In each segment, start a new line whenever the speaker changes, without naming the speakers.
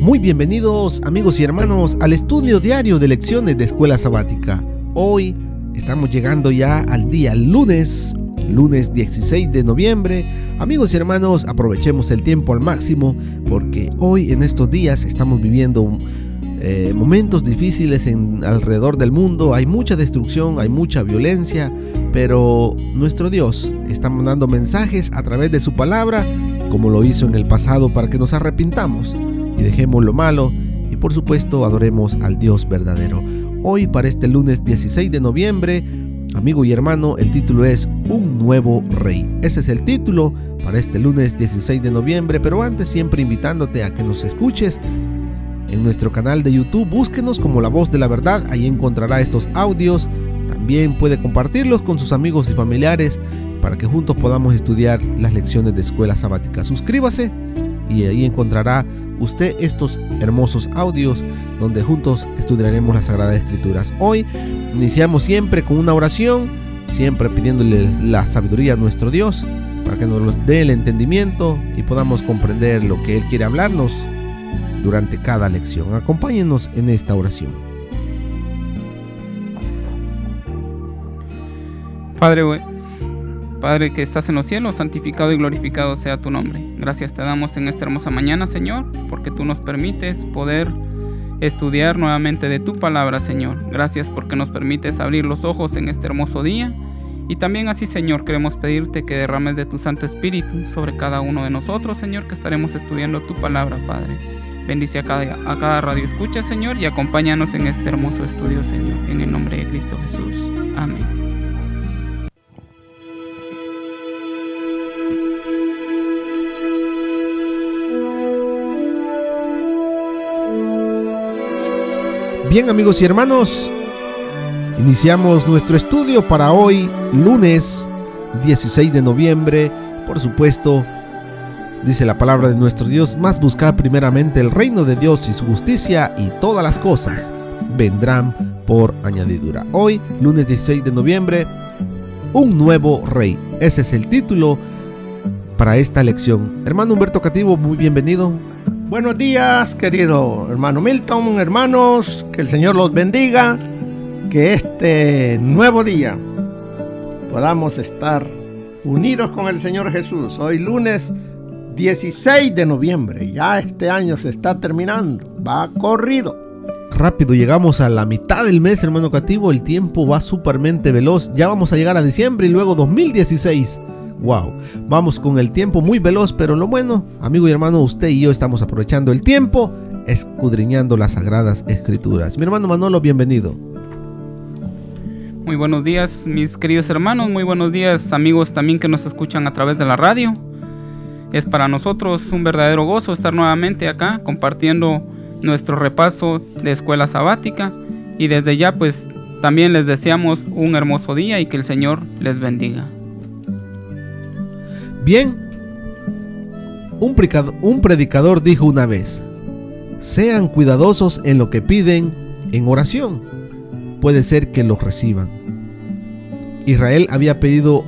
Muy bienvenidos amigos y hermanos al estudio diario de lecciones de Escuela Sabática. Hoy estamos llegando ya al día lunes 16 de noviembre. Amigos y hermanos, aprovechemos el tiempo al máximo porque hoy en estos días estamos viviendo momentos difíciles alrededor del mundo. Hay mucha destrucción, hay mucha violencia, pero nuestro Dios está mandando mensajes a través de su palabra, como lo hizo en el pasado, para que nos arrepintamos y dejemos lo malo y por supuesto adoremos al Dios verdadero. Hoy, para este lunes 16 de noviembre, amigo y hermano, el título es Un Nuevo Rey. Ese es el título para este lunes 16 de noviembre, pero antes siempre invitándote a que nos escuches en nuestro canal de YouTube. Búsquenos como La Voz de la Verdad, ahí encontrará estos audios. También puede compartirlos con sus amigos y familiares para que juntos podamos estudiar las lecciones de Escuela Sabática. Suscríbase y ahí encontrará usted estos hermosos audios donde juntos estudiaremos las Sagradas Escrituras. Hoy iniciamos siempre con una oración, siempre pidiéndoles la sabiduría a nuestro Dios para que nos dé el entendimiento y podamos comprender lo que Él quiere hablarnos durante cada lección. Acompáñenos en esta oración.
Padre que estás en los cielos, santificado y glorificado sea tu nombre. Gracias te damos en esta hermosa mañana, Señor, porque tú nos permites poder estudiar nuevamente de tu palabra, Señor. Gracias porque nos permites abrir los ojos en este hermoso día. Y también así, Señor, queremos pedirte que derrames de tu Santo Espíritu sobre cada uno de nosotros, Señor, que estaremos estudiando tu palabra, Padre. Bendice a cada radio escucha, Señor, y acompáñanos en este hermoso estudio, Señor, en el nombre de Cristo Jesús. Amén.
Bien, amigos y hermanos, iniciamos nuestro estudio para hoy, lunes 16 de noviembre. Por supuesto, dice la palabra de nuestro Dios: mas buscad primeramente el reino de Dios y su justicia, y todas las cosas vendrán por añadidura. Hoy, lunes 16 de noviembre, un nuevo rey. Ese es el título para esta lección. Hermano Humberto Cativo, muy bienvenido.
Buenos días, querido hermano Milton, hermanos, que el Señor los bendiga, que este nuevo día podamos estar unidos con el Señor Jesús. Hoy lunes 16 de noviembre, ya este año se está terminando, va corrido.
Rápido, llegamos a la mitad del mes, hermano Cativo, el tiempo va súpermente veloz, ya vamos a llegar a diciembre y luego 2016. Wow, vamos con el tiempo muy veloz, pero lo bueno, amigo y hermano, usted y yo estamos aprovechando el tiempo, escudriñando las Sagradas Escrituras. Mi hermano Manolo, bienvenido.
Muy buenos días, mis queridos hermanos, muy buenos días, amigos también que nos escuchan a través de la radio. Es para nosotros un verdadero gozo estar nuevamente acá compartiendo nuestro repaso de Escuela Sabática, y desde ya pues también les deseamos un hermoso día y que el Señor les bendiga.
Bien, un predicador dijo una vez: sean cuidadosos en lo que piden en oración, puede ser que los reciban. Israel había pedido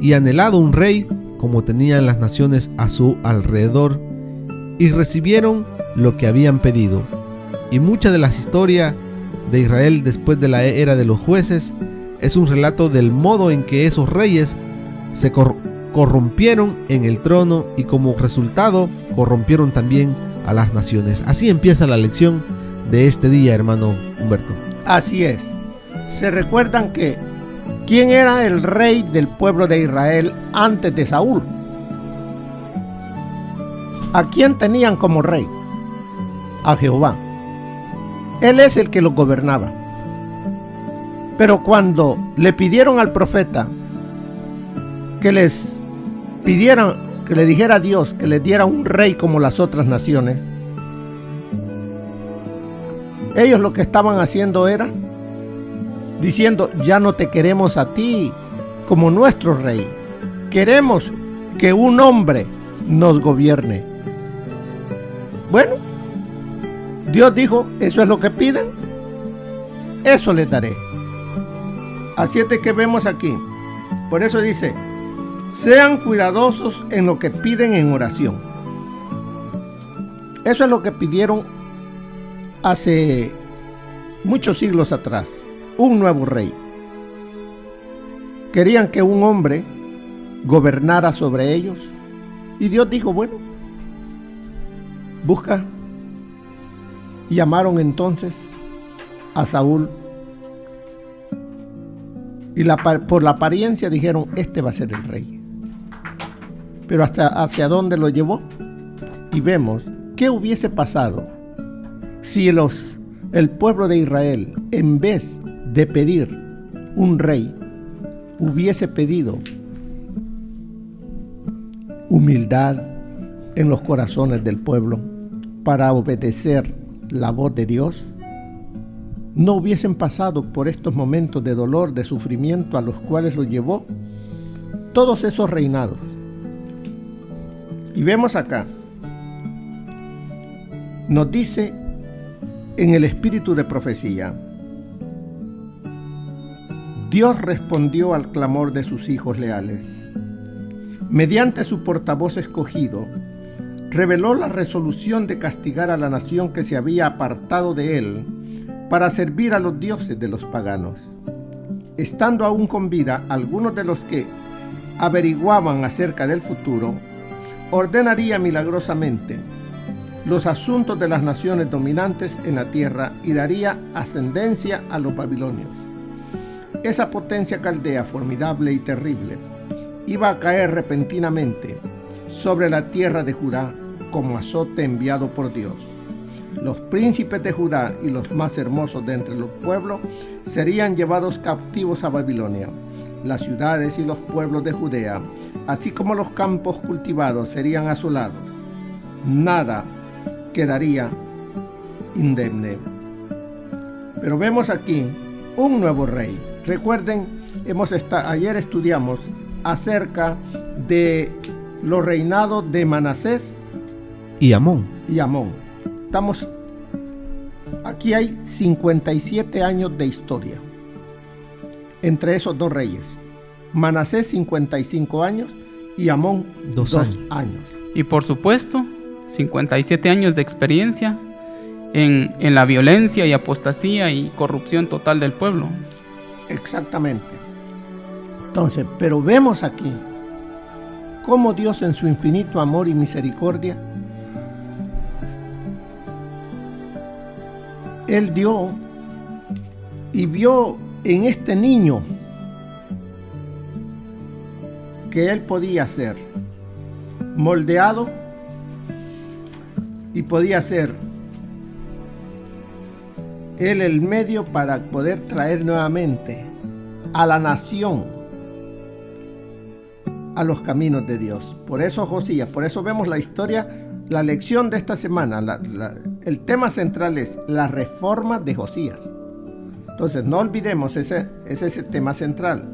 y anhelado un rey como tenían las naciones a su alrededor, y recibieron lo que habían pedido. Y mucha de la historia de Israel después de la era de los jueces es un relato del modo en que esos reyes se corrompieron en el trono y como resultado corrompieron también a las naciones. Así empieza la lección de este día, hermano Humberto.
Así es. Se recuerdan que ¿quién era el rey del pueblo de Israel antes de Saúl? ¿A quién tenían como rey? A Jehová. Él es el que los gobernaba. Pero cuando le pidieron al profeta que les pidieran, que le dijera a Dios que les diera un rey como las otras naciones, ellos lo que estaban haciendo era diciendo: ya no te queremos a ti como nuestro rey, queremos que un hombre nos gobierne. Bueno, Dios dijo: eso es lo que piden, eso les daré. Así es de que vemos aquí, por eso dice: sean cuidadosos en lo que piden en oración. Eso es lo que pidieron hace muchos siglos atrás, un nuevo rey. Querían que un hombre gobernara sobre ellos. Y Dios dijo, bueno, busca. Y llamaron entonces a Saúl. Y por la apariencia dijeron, este va a ser el rey. Pero hacia dónde lo llevó. Y vemos qué hubiese pasado si el pueblo de Israel, en vez de pedir un rey, hubiese pedido humildad en los corazones del pueblo para obedecer la voz de Dios. No hubiesen pasado por estos momentos de dolor, de sufrimiento a los cuales los llevó todos esos reinados. Y vemos acá, nos dice en el espíritu de profecía, Dios respondió al clamor de sus hijos leales. Mediante su portavoz escogido, reveló la resolución de castigar a la nación que se había apartado de él para servir a los dioses de los paganos. Estando aún con vida, algunos de los que averiguaban acerca del futuro, ordenaría milagrosamente los asuntos de las naciones dominantes en la tierra y daría ascendencia a los babilonios. Esa potencia caldea formidable y terrible iba a caer repentinamente sobre la tierra de Judá como azote enviado por Dios. Los príncipes de Judá y los más hermosos de entre los pueblos serían llevados cautivos a Babilonia. Las ciudades y los pueblos de Judea, así como los campos cultivados, serían asolados. Nada quedaría indemne. Pero vemos aquí un nuevo rey. Recuerden, ayer estudiamos acerca de los reinados de Manasés
y Amón.
Aquí hay 57 años de historia entre esos dos reyes. Manasés 55 años y Amón 2 años.
Y por supuesto, 57 años de experiencia en la violencia y apostasía y corrupción total del pueblo.
Exactamente. Entonces, pero vemos aquí cómo Dios en su infinito amor y misericordia, Él dio y vio en este niño que Él podía ser moldeado y podía ser Él el medio para poder traer nuevamente a la nación a los caminos de Dios. Por eso Josías, por eso vemos la historia, la lección de esta semana, el tema central es la reforma de Josías. Entonces no olvidemos ese tema central.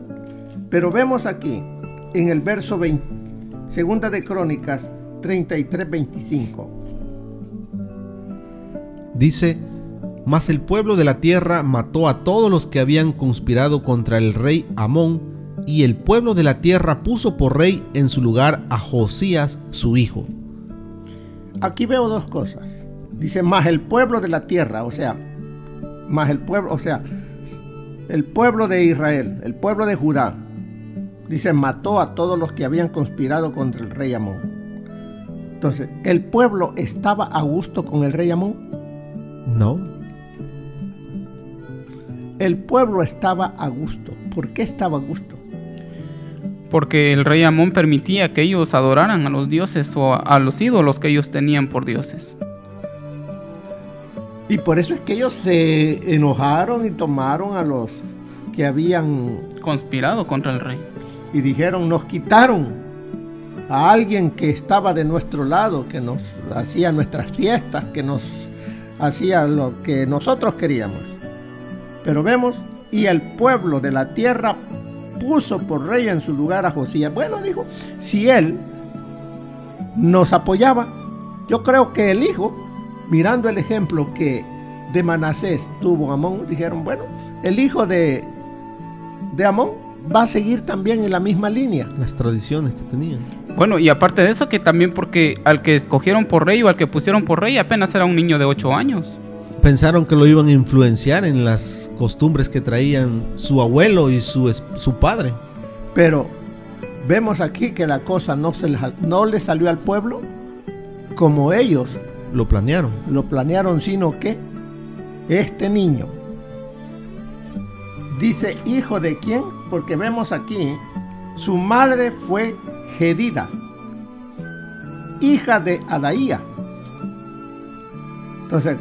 Pero vemos aquí en el verso 20, segunda de Crónicas 33-25.
Dice: mas el pueblo de la tierra mató a todos los que habían conspirado contra el rey Amón, y el pueblo de la tierra puso por rey en su lugar a Josías su hijo.
Aquí veo dos cosas. Dice, mas el pueblo de la tierra, el pueblo de Israel, el pueblo de Judá, dice, mató a todos los que habían conspirado contra el rey Amón. Entonces, ¿el pueblo estaba a gusto con el rey Amón?
No.
El pueblo estaba a gusto. ¿Por qué estaba a gusto?
Porque el rey Amón permitía que ellos adoraran a los dioses o a los ídolos que ellos tenían por dioses.
Y por eso es que ellos se enojaron y tomaron a los que habían
conspirado contra el rey.
Y dijeron, nos quitaron a alguien que estaba de nuestro lado, que nos hacía nuestras fiestas, que nos hacía lo que nosotros queríamos. Pero vemos, y el pueblo de la tierra puso por rey en su lugar a Josías. Bueno, dijo, si él nos apoyaba, yo creo que el hijo, mirando el ejemplo que de Manasés tuvo Amón, dijeron, bueno, el hijo de Amón va a seguir también en la misma línea.
Las tradiciones que tenían.
Bueno, y aparte de eso, que también porque al que escogieron por rey o al que pusieron por rey apenas era un niño de 8 años.
Pensaron que lo iban a influenciar en las costumbres que traían su abuelo y su padre.
Pero vemos aquí que la cosa no le salió al pueblo como ellos
Lo planearon,
sino que este niño dice, ¿hijo de quién? Porque vemos aquí, su madre fue Jedida, hija de Adaía. Entonces,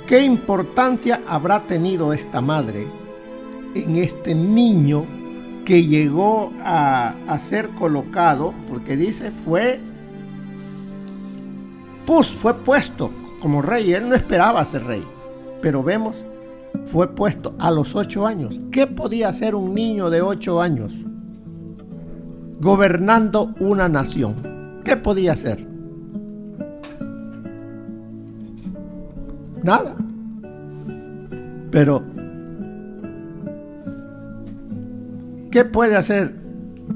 ¿qué importancia habrá tenido esta madre en este niño que llegó a ser colocado? Porque dice, fue puesto como rey. Él no esperaba ser rey, pero vemos, fue puesto a los 8 años. ¿Qué podía hacer un niño de 8 años gobernando una nación? ¿Qué podía hacer? Nada. Pero ¿qué puede hacer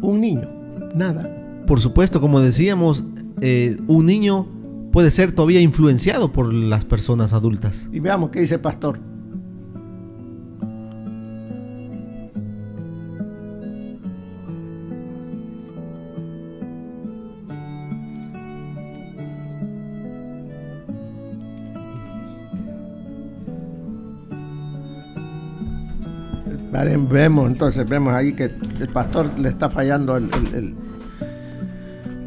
un niño? Nada.
Por supuesto, como decíamos, un niño puede ser todavía influenciado por las personas adultas.
Y veamos qué dice el pastor. Vemos ahí que el pastor le está fallando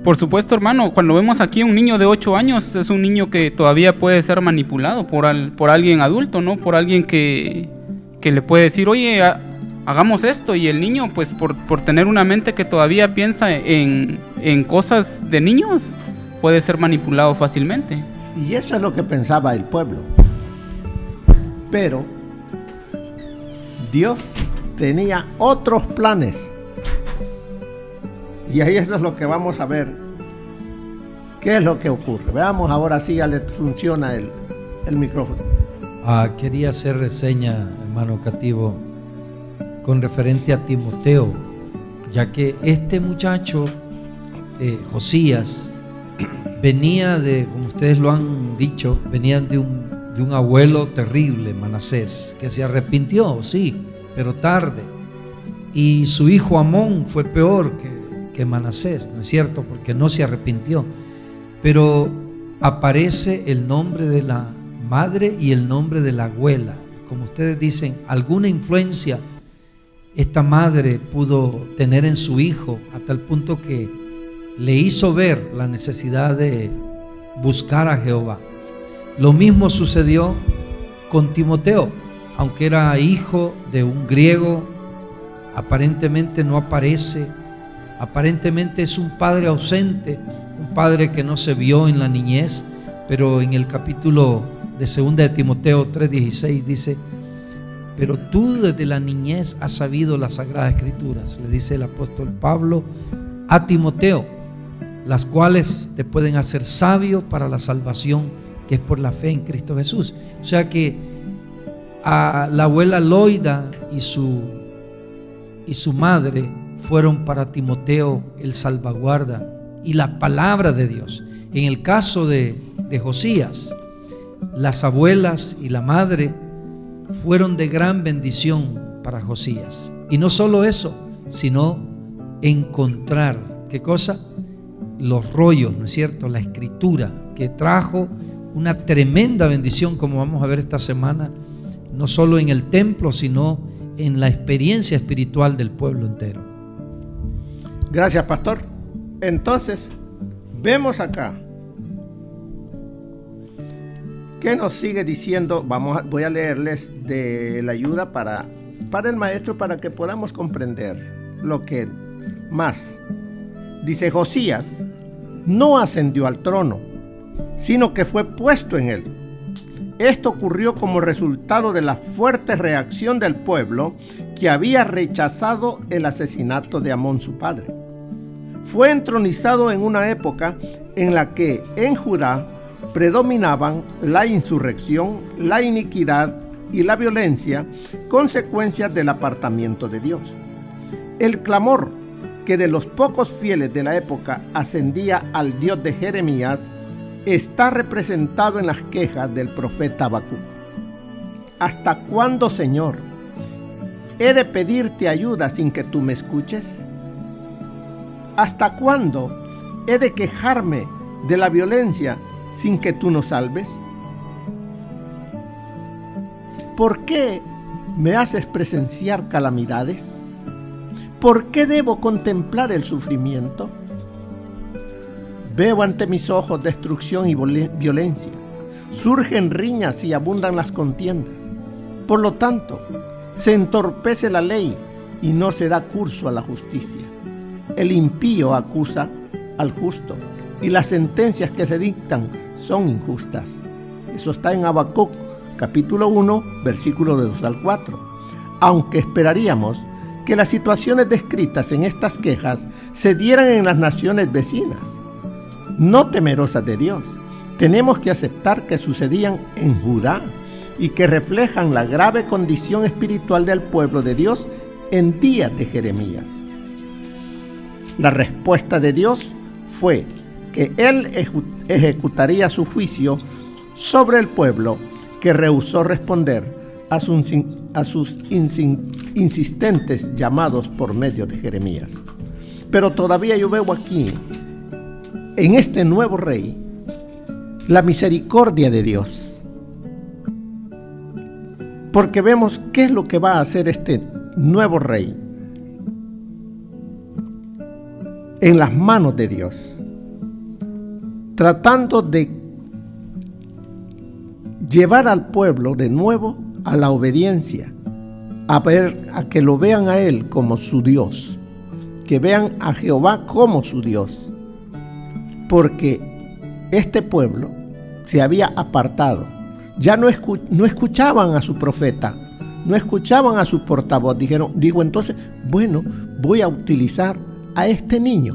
Por supuesto, hermano, cuando vemos aquí un niño de 8 años, es un niño que todavía puede ser manipulado por alguien adulto, ¿no? Por alguien que le puede decir, oye, hagamos esto. Y el niño, pues por tener una mente que todavía piensa en cosas de niños, puede ser manipulado fácilmente.
Y eso es lo que pensaba el pueblo. Pero Dios tenía otros planes. Y ahí eso es lo que vamos a ver. ¿Qué es lo que ocurre? Veamos ahora si ya le funciona el micrófono.
Quería hacer reseña, hermano Cativo, con referente a Timoteo, ya que este muchacho, Josías, venía de, como ustedes lo han dicho, venía de un abuelo terrible, Manasés, que se arrepintió, sí, pero tarde. Y su hijo Amón fue peor que Manasés, ¿no es cierto? Porque no se arrepintió. Pero aparece el nombre de la madre y el nombre de la abuela. Como ustedes dicen, alguna influencia esta madre pudo tener en su hijo, a tal punto que le hizo ver la necesidad de buscar a Jehová. Lo mismo sucedió con Timoteo, aunque era hijo de un griego, aparentemente no aparece, aparentemente es un padre ausente, un padre que no se vio en la niñez, pero en el capítulo de 2 de Timoteo 3:16 dice, pero tú desde la niñez has sabido las Sagradas Escrituras, le dice el apóstol Pablo a Timoteo, las cuales te pueden hacer sabio para la salvación que es por la fe en Cristo Jesús. O sea que a la abuela Loida y su madre fueron para Timoteo el salvaguarda y la palabra de Dios. En el caso de Josías, las abuelas y la madre fueron de gran bendición para Josías. Y no solo eso, sino encontrar, ¿qué cosa? Los rollos, ¿no es cierto? La escritura, que trajo una tremenda bendición, como vamos a ver esta semana, no solo en el templo, sino en la experiencia espiritual del pueblo entero.
Gracias, pastor. Entonces, vemos acá ¿qué nos sigue diciendo? Voy a leerles de la ayuda para el maestro, para que podamos comprender lo que más. Dice, Josías no ascendió al trono, sino que fue puesto en él. Esto ocurrió como resultado de la fuerte reacción del pueblo que había rechazado el asesinato de Amón, su padre. Fue entronizado en una época en la que en Judá predominaban la insurrección, la iniquidad y la violencia, consecuencias del apartamiento de Dios. El clamor que de los pocos fieles de la época ascendía al Dios de Jeremías, está representado en las quejas del profeta Habacuc. ¿Hasta cuándo, Señor, he de pedirte ayuda sin que tú me escuches? ¿Hasta cuándo he de quejarme de la violencia sin que tú nos salves? ¿Por qué me haces presenciar calamidades? ¿Por qué debo contemplar el sufrimiento? Veo ante mis ojos destrucción y violencia. Surgen riñas y abundan las contiendas. Por lo tanto, se entorpece la ley y no se da curso a la justicia. El impío acusa al justo y las sentencias que se dictan son injustas. Eso está en Habacuc, capítulo 1, versículos de 2 al 4. Aunque esperaríamos que las situaciones descritas en estas quejas se dieran en las naciones vecinas, no temerosas de Dios, tenemos que aceptar que sucedían en Judá y que reflejan la grave condición espiritual del pueblo de Dios en días de Jeremías. La respuesta de Dios fue que Él ejecutaría su juicio sobre el pueblo que rehusó responder a sus insistentes llamados por medio de Jeremías. Pero todavía yo veo aquí, en este nuevo rey, la misericordia de Dios. Porque vemos qué es lo que va a hacer este nuevo rey en las manos de Dios, tratando de llevar al pueblo de nuevo a la obediencia, a que lo vean a Él como su Dios, que vean a Jehová como su Dios, porque este pueblo se había apartado, ya no escuchaban a su profeta, no escuchaban a su portavoz. Digo entonces, bueno, voy a utilizar a este niño.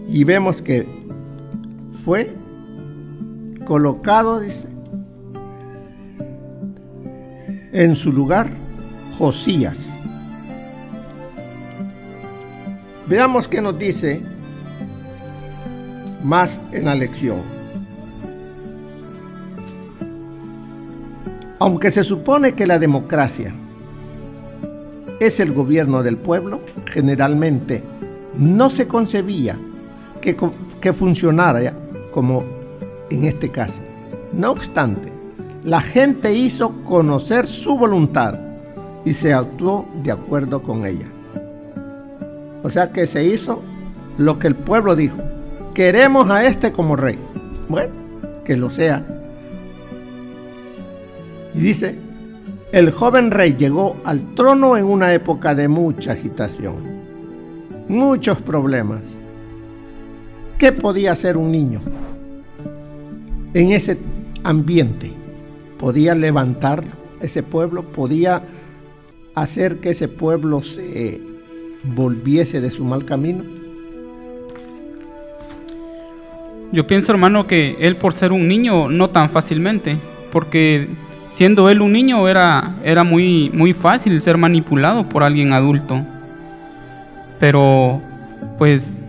Y vemos que fue colocado, dice, en su lugar Josías. Veamos qué nos dice más en la lección. Aunque se supone que la democracia es el gobierno del pueblo, generalmente no se concebía que funcionara como en este caso. No obstante, la gente hizo conocer su voluntad y se actuó de acuerdo con ella. O sea que se hizo lo que el pueblo dijo: queremos a este como rey. Bueno, que lo sea. Y dice, el joven rey llegó al trono en una época de mucha agitación, muchos problemas. ¿Qué podía hacer un niño en ese ambiente? ¿Podía levantar ese pueblo? ¿Podía hacer que ese pueblo se volviese de su mal camino?
Yo pienso, hermano, que él, por ser un niño, no tan fácilmente, porque siendo él un niño era muy fácil ser manipulado por alguien adulto. Pero pues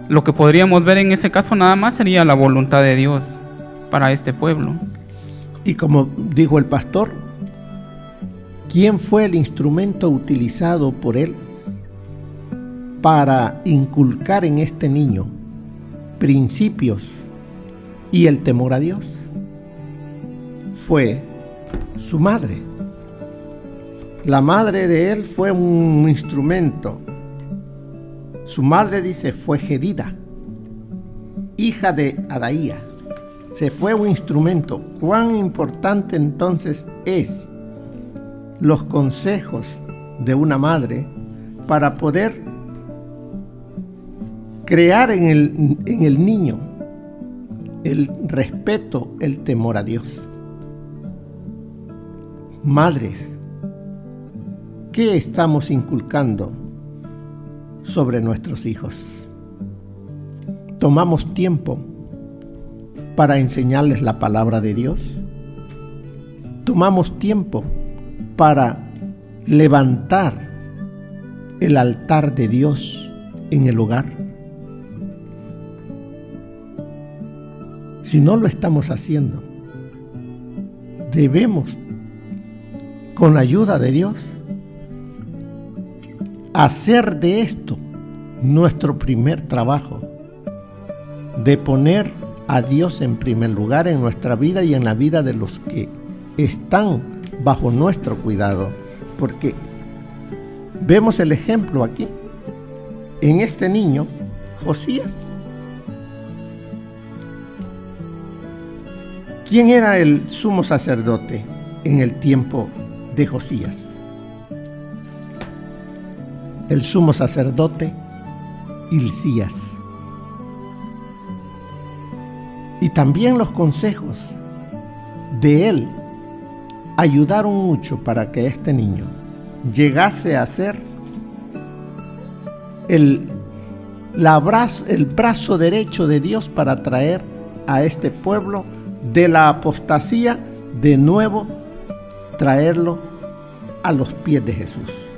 lo que podríamos ver en ese caso nada más sería la voluntad de Dios para este pueblo.
Y como dijo el pastor, ¿quién fue el instrumento utilizado por él para inculcar en este niño principios y el temor a Dios? Fue su madre. La madre de él fue un instrumento. Su madre, dice, fue Jedida, hija de Adaía. Se fue un instrumento. Cuán importante entonces es los consejos de una madre para poder crear en el niño el respeto, el temor a Dios. Madres, ¿qué estamos inculcando sobre nuestros hijos? ¿Tomamos tiempo para enseñarles la palabra de Dios? ¿Tomamos tiempo para levantar el altar de Dios en el hogar? Si no lo estamos haciendo, debemos, con la ayuda de Dios, hacer de esto nuestro primer trabajo, de poner a Dios en primer lugar en nuestra vida y en la vida de los que están bajo nuestro cuidado, porque vemos el ejemplo aquí, en este niño, Josías. ¿Quién era el sumo sacerdote en el tiempo de Josías? El sumo sacerdote Hilcías. Y también los consejos de él ayudaron mucho para que este niño llegase a ser el brazo derecho de Dios para traer a este pueblo de la apostasía, de nuevo traerlo a los pies de Jesús.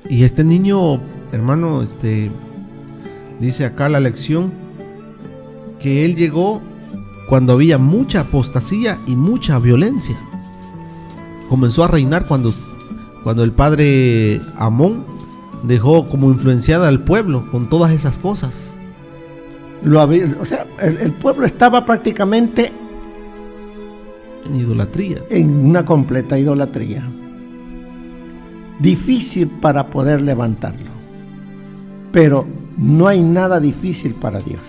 Y este niño, hermano, dice acá la lección que él llegó cuando había mucha apostasía y mucha violencia. Comenzó a reinar cuando el padre Amón dejó como influenciada al pueblo con todas esas cosas.
El pueblo estaba prácticamente
en idolatría,
en una completa idolatría. Difícil para poder levantarlo, pero no hay nada difícil para Dios.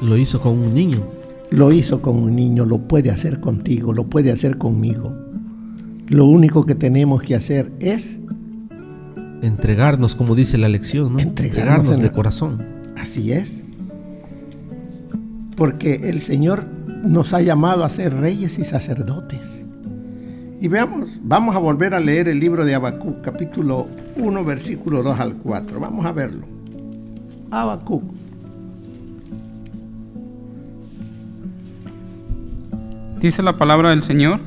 Lo hizo con un niño.
Lo hizo con un niño, lo puede hacer contigo, lo puede hacer conmigo. Lo único que tenemos que hacer es
entregarnos, como dice la lección, ¿no? Entregarnos de corazón.
Así es. Porque el Señor nos ha llamado a ser reyes y sacerdotes. Y veamos, vamos a volver a leer el libro de Habacuc, capítulo 1, versículo 2 al 4. Vamos a verlo. Habacuc.
Dice la palabra del Señor: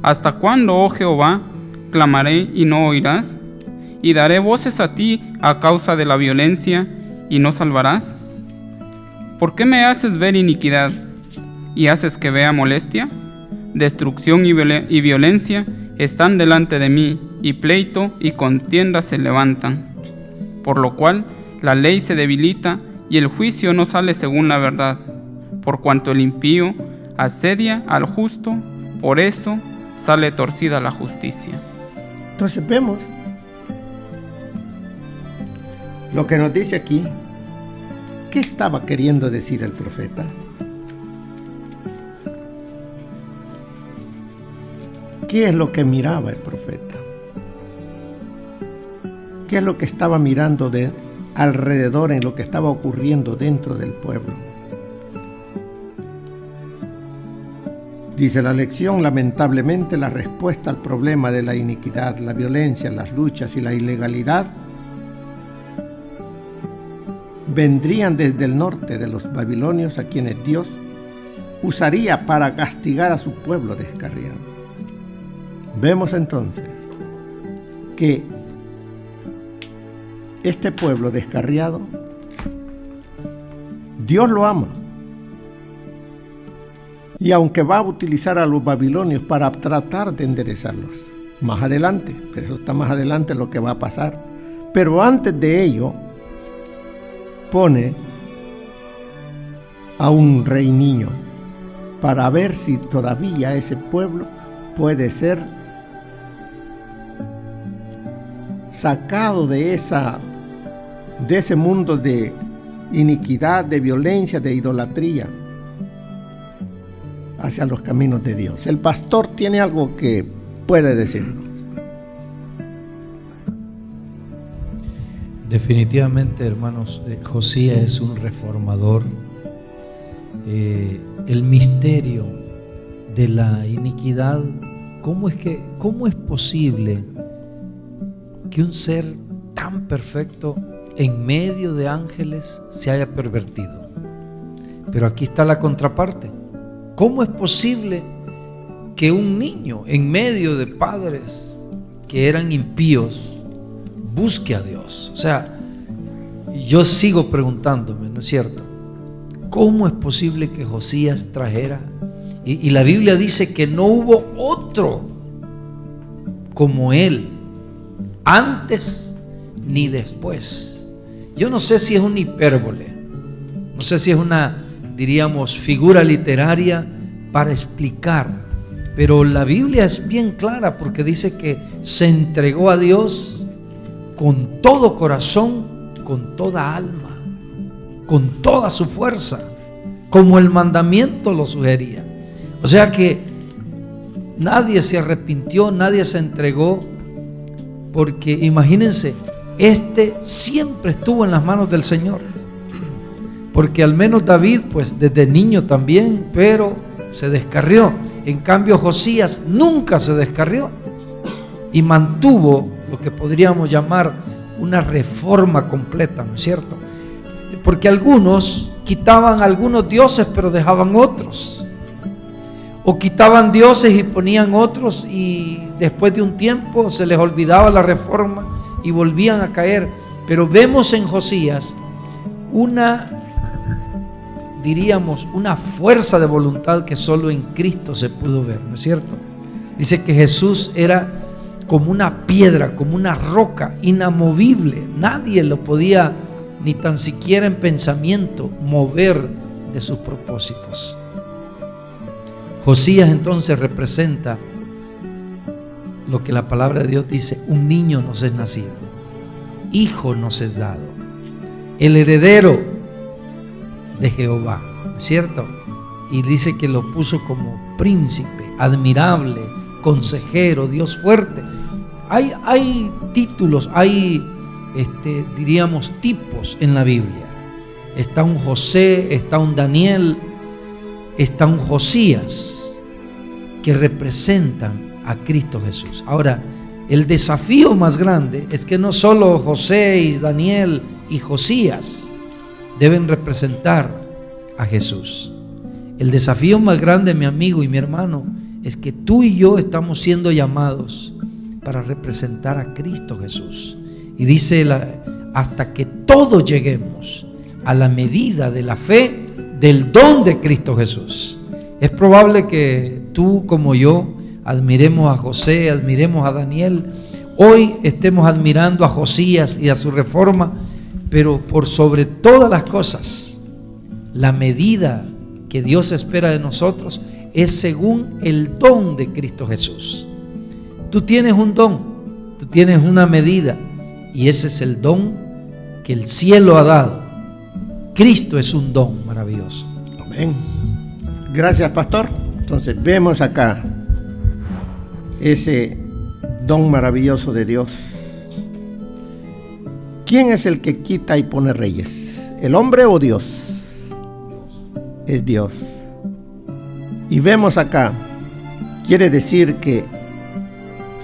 ¿Hasta cuándo, oh Jehová, clamaré y no oirás? ¿Y daré voces a ti a causa de la violencia y no salvarás? ¿Por qué me haces ver iniquidad y haces que vea molestia? Destrucción y violencia están delante de mí, y pleito y contienda se levantan. Por lo cual la ley se debilita y el juicio no sale según la verdad. Por cuanto el impío asedia al justo, por eso sale torcida la justicia.
Entonces vemos lo que nos dice aquí. ¿Qué estaba queriendo decir el profeta? ¿Qué es lo que miraba el profeta? ¿Qué es lo que estaba mirando de alrededor en lo que estaba ocurriendo dentro del pueblo? Dice la lección, lamentablemente la respuesta al problema de la iniquidad, la violencia, las luchas y la ilegalidad vendrían desde el norte de los babilonios, a quienes Dios usaría para castigar a su pueblo descarriado. Vemos entonces que este pueblo descarriado, Dios lo ama. Y aunque va a utilizar a los babilonios para tratar de enderezarlos, más adelante, eso está más adelante lo que va a pasar. Pero antes de ello, pone a un rey niño para ver si todavía ese pueblo puede ser sacado de ese mundo de iniquidad, de violencia, de idolatría, hacia los caminos de Dios. El pastor tiene algo que puede decirnos.
Definitivamente, hermanos, Josías es un reformador. El misterio de la iniquidad, ¿cómo es posible que un ser tan perfecto en medio de ángeles se haya pervertido? Pero aquí está la contraparte. ¿Cómo es posible que un niño en medio de padres que eran impíos busque a Dios. O sea, yo sigo preguntándome, ¿no es cierto? ¿Cómo es posible que Josías trajera? Y la Biblia dice que no hubo otro como él, antes ni después. Yo no sé si es una hipérbole, no sé si es una, diríamos, figura literaria para explicar, pero la Biblia es bien clara porque dice que se entregó a Dios con todo corazón, con toda alma, con toda su fuerza, como el mandamiento lo sugería. O sea que nadie se arrepintió, nadie se entregó, porque imagínense, siempre estuvo en las manos del Señor, porque al menos David, pues desde niño también, pero se descarrió. En cambio Josías nunca se descarrió y mantuvo lo que podríamos llamar una reforma completa, ¿no es cierto? Porque algunos quitaban algunos dioses pero dejaban otros, o quitaban dioses y ponían otros, y después de un tiempo se les olvidaba la reforma y volvían a caer. Pero vemos en Josías diríamos, una fuerza de voluntad que solo en Cristo se pudo ver, ¿no es cierto? Dice que Jesús era como una piedra, como una roca inamovible. Nadie lo podía, ni tan siquiera en pensamiento, mover de sus propósitos. Josías entonces representa lo que la palabra de Dios dice: un niño nos es nacido, hijo nos es dado, el heredero de Jehová, ¿no es cierto? Y dice que lo puso como príncipe, admirable, consejero, Dios fuerte. Hay títulos, hay diríamos tipos en la Biblia. Está un José, está un Daniel, está un Josías, que representan a Cristo Jesús. Ahora, el desafío más grande es que no solo José y Daniel y Josías deben representar a Jesús. El desafío más grande, mi amigo y mi hermano, es que tú y yo estamos siendo llamados para representar a Cristo Jesús. Y dice, hasta que todos lleguemos a la medida de la fe del don de Cristo Jesús. Es probable que tú como yo admiremos a José, admiremos a Daniel, hoy estemos admirando a Josías y a su reforma, pero por sobre todas las cosas, la medida que Dios espera de nosotros es según el don de Cristo Jesús. Tú tienes un don, tú tienes una medida, y ese es el don que el cielo ha dado. Cristo es un don maravilloso.
Amén. Gracias, pastor. Entonces vemos acá ese don maravilloso de Dios. ¿Quién es el que quita y pone reyes? ¿El hombre o Dios? Es Dios. Y vemos acá, quiere decir que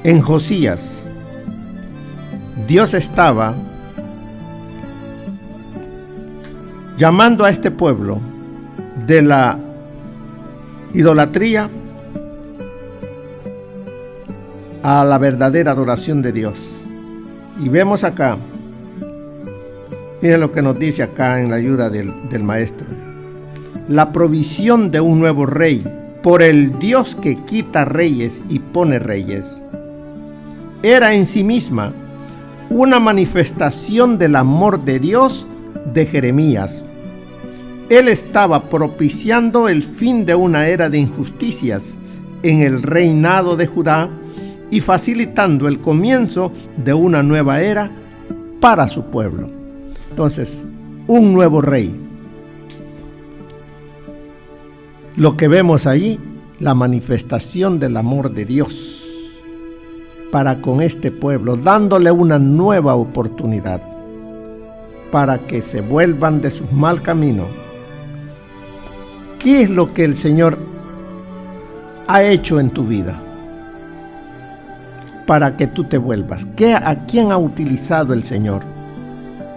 en Josías Dios estaba llamando a este pueblo de la idolatría a la verdadera adoración de Dios. Y vemos acá, miren lo que nos dice acá en la ayuda del maestro: la provisión de un nuevo rey por el Dios que quita reyes y pone reyes era en sí misma una manifestación del amor de Dios de Jeremías. Él estaba propiciando el fin de una era de injusticias en el reinado de Judá y facilitando el comienzo de una nueva era para su pueblo. Entonces, un nuevo rey. Lo que vemos ahí, la manifestación del amor de Dios para con este pueblo, dándole una nueva oportunidad para que se vuelvan de su mal camino. ¿Qué es lo que el Señor ha hecho en tu vida para que tú te vuelvas? ¿A quién ha utilizado el Señor?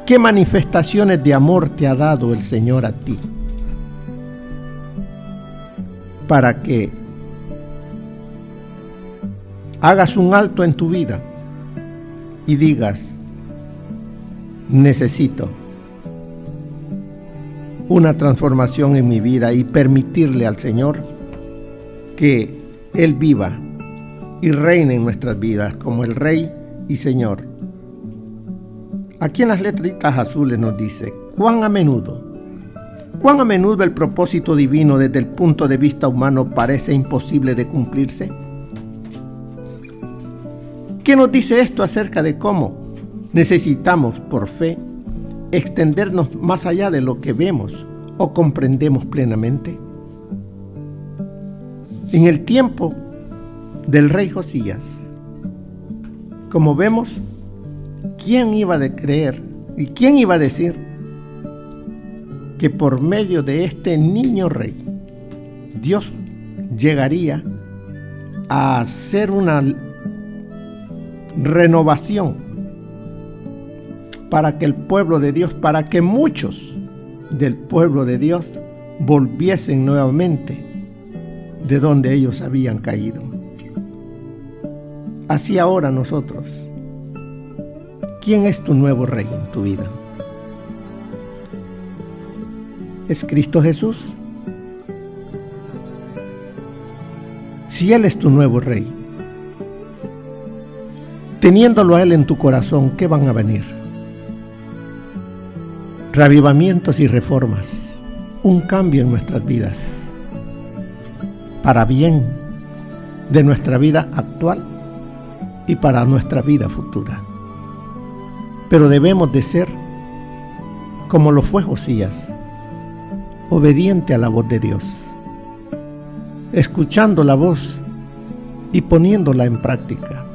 ¿Qué manifestaciones de amor te ha dado el Señor a ti para que hagas un alto en tu vida y digas: necesito una transformación en mi vida, y permitirle al Señor que Él viva y reine en nuestras vidas como el Rey y Señor. Aquí en las letritas azules nos dice: cuán a menudo el propósito divino desde el punto de vista humano parece imposible de cumplirse. ¿Qué nos dice esto acerca de cómo necesitamos, por fe, extendernos más allá de lo que vemos o comprendemos plenamente? En el tiempo del rey Josías, como vemos, ¿quién iba a creer y quién iba a decir que por medio de este niño rey Dios llegaría a hacer una renovación para que el pueblo de Dios, para que muchos del pueblo de Dios volviesen nuevamente de donde ellos habían caído? Así ahora nosotros, ¿quién es tu nuevo rey en tu vida? ¿Es Cristo Jesús? Si Él es tu nuevo rey, teniéndolo a Él en tu corazón, ¿qué van a venir? Reavivamientos y reformas, un cambio en nuestras vidas, para bien de nuestra vida actual y para nuestra vida futura. Pero debemos de ser como lo fue Josías, obediente a la voz de Dios, escuchando la voz y poniéndola en práctica,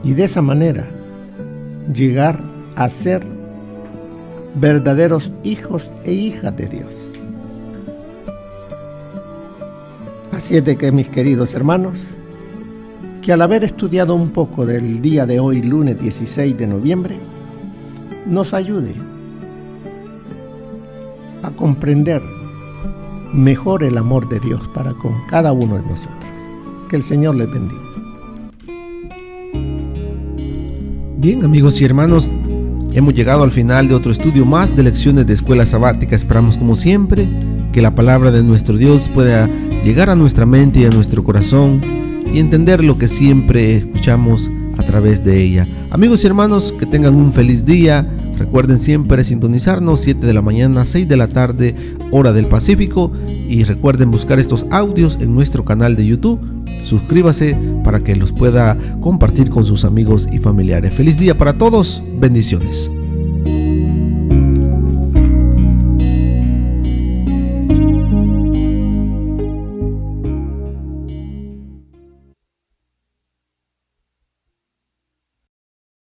y de esa manera llegar a ser verdaderos hijos e hijas de Dios. Así es de que, mis queridos hermanos, que al haber estudiado un poco del día de hoy, lunes 16 de noviembre, nos ayude a comprender mejor el amor de Dios para con cada uno de nosotros. Que el Señor les bendiga.
Bien, amigos y hermanos, hemos llegado al final de otro estudio más de lecciones de Escuela Sabática. Esperamos, como siempre, que la palabra de nuestro Dios pueda llegar a nuestra mente y a nuestro corazón y entender lo que siempre escuchamos a través de ella. Amigos y hermanos, que tengan un feliz día. Recuerden siempre sintonizarnos 7 de la mañana, 6 de la tarde, hora del Pacífico, y recuerden buscar estos audios en nuestro canal de YouTube. Suscríbase para que los pueda compartir con sus amigos y familiares. Feliz día para todos. Bendiciones.